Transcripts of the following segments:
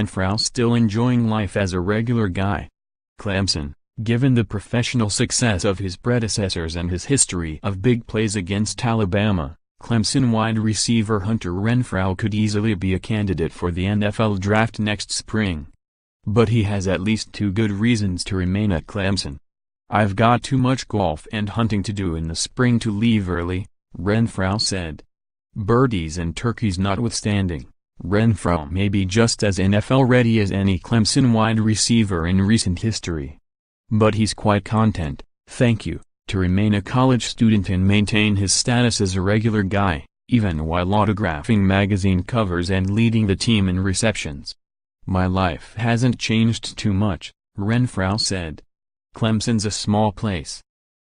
Renfrow still enjoying life as a regular guy? Clemson, given the professional success of his predecessors and his history of big plays against Alabama, Clemson wide receiver Hunter Renfrow could easily be a candidate for the NFL draft next spring. But he has at least two good reasons to remain at Clemson. "I've got too much golf and hunting to do in the spring to leave early," Renfrow said. Birdies and turkeys notwithstanding, Renfrow may be just as NFL-ready as any Clemson wide receiver in recent history. But he's quite content, thank you, to remain a college student and maintain his status as a regular guy, even while autographing magazine covers and leading the team in receptions. "My life hasn't changed too much," Renfrow said. "Clemson's a small place.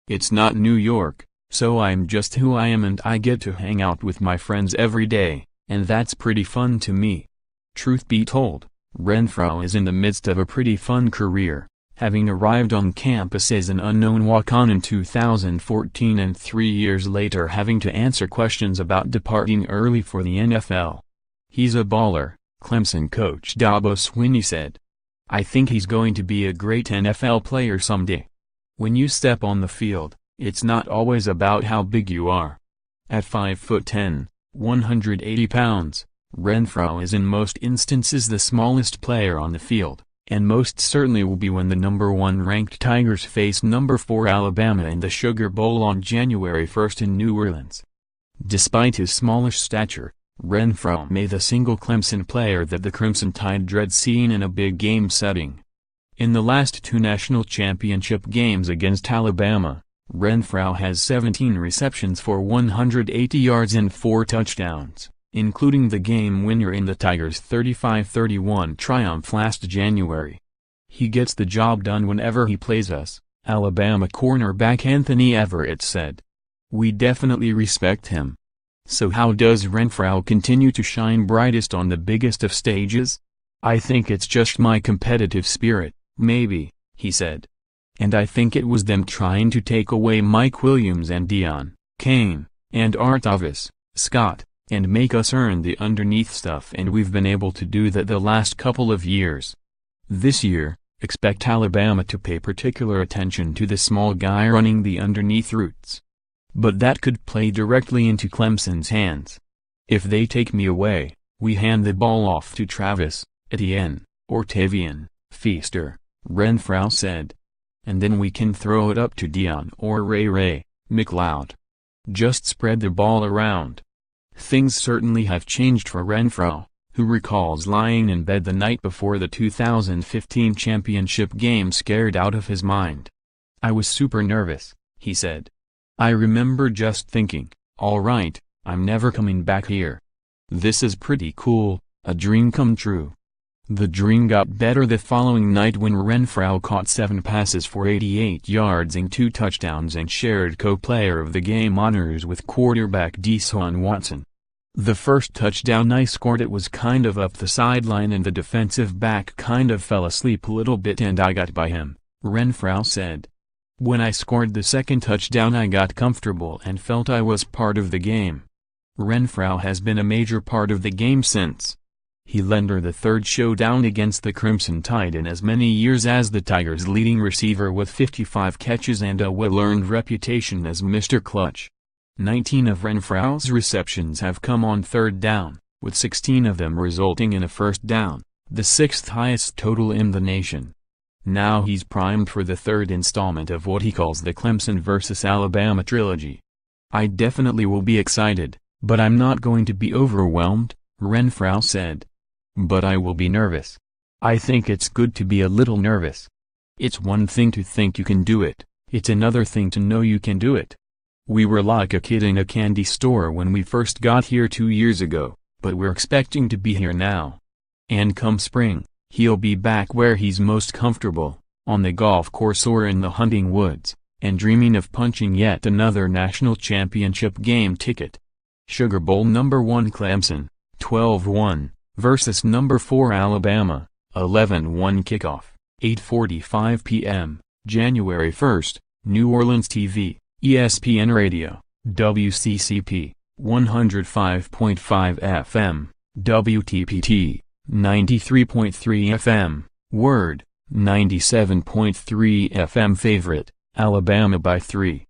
It's not New York, so I'm just who I am and I get to hang out with my friends every day, and that's pretty fun to me." Truth be told, Renfrow is in the midst of a pretty fun career, having arrived on campus as an unknown walk-on in 2014 and 3 years later having to answer questions about departing early for the NFL. "He's a baller," Clemson coach Dabo Swinney said. "I think he's going to be a great NFL player someday. When you step on the field, it's not always about how big you are." At 5'10", 180 pounds, Renfrow is in most instances the smallest player on the field, and most certainly will be when the number 1 ranked Tigers face number 4 Alabama in the Sugar Bowl on January 1 in New Orleans. Despite his smallish stature, Renfrow may be the single Clemson player that the Crimson Tide dread seeing in a big game setting. In the last 2 national championship games against Alabama, Renfrow has 17 receptions for 180 yards and 4 touchdowns, including the game winner in the Tigers' 35-31 triumph last January. "He gets the job done whenever he plays us," Alabama cornerback Anthony Everett said. "We definitely respect him." So how does Renfrow continue to shine brightest on the biggest of stages? "I think it's just my competitive spirit, maybe," he said. "And I think it was them trying to take away Mike Williams and Deion, Kane, and Artavis Scott, and make us earn the underneath stuff, and we've been able to do that the last couple of years. This year, expect Alabama to pay particular attention to the small guy running the underneath routes. But that could play directly into Clemson's hands. If they take me away, we hand the ball off to Travis Etienne, or Tavian Feaster," Renfrow said. "And then we can throw it up to Deion or Ray McLeod. Just spread the ball around." Things certainly have changed for Renfrow, who recalls lying in bed the night before the 2015 championship game scared out of his mind. "I was super nervous," he said. "I remember just thinking, all right, I'm never coming back here. This is pretty cool, a dream come true." The dream got better the following night when Renfrow caught 7 passes for 88 yards and 2 touchdowns and shared co-player of the game honors with quarterback Deshaun Watson. "The first touchdown I scored, it was kind of up the sideline and the defensive back kind of fell asleep a little bit and I got by him," Renfrow said. "When I scored the second touchdown I got comfortable and felt I was part of the game." Renfrow has been a major part of the game since. He led the third showdown against the Crimson Tide in as many years as the Tigers' leading receiver with 55 catches and a well-earned reputation as Mr. Clutch. 19 of Renfrow's receptions have come on third down, with 16 of them resulting in a first down, the 6th highest total in the nation. Now he's primed for the third installment of what he calls the Clemson vs. Alabama trilogy. "I definitely will be excited, but I'm not going to be overwhelmed," Renfrow said. "But I will be nervous. I think it's good to be a little nervous. It's one thing to think you can do it, it's another thing to know you can do it. We were like a kid in a candy store when we first got here 2 years ago, but we're expecting to be here now. And come spring, he'll be back where he's most comfortable, on the golf course or in the hunting woods, and dreaming of punching yet another national championship game ticket." Sugar Bowl number 1 Clemson, 12-1, versus number 4 Alabama, 11-1 kickoff, 8:45 p.m., January 1, New Orleans TV, ESPN Radio, WCCP, 105.5 FM, WTPT, 93.3 FM, Word, 97.3 FM Favorite, Alabama by 3.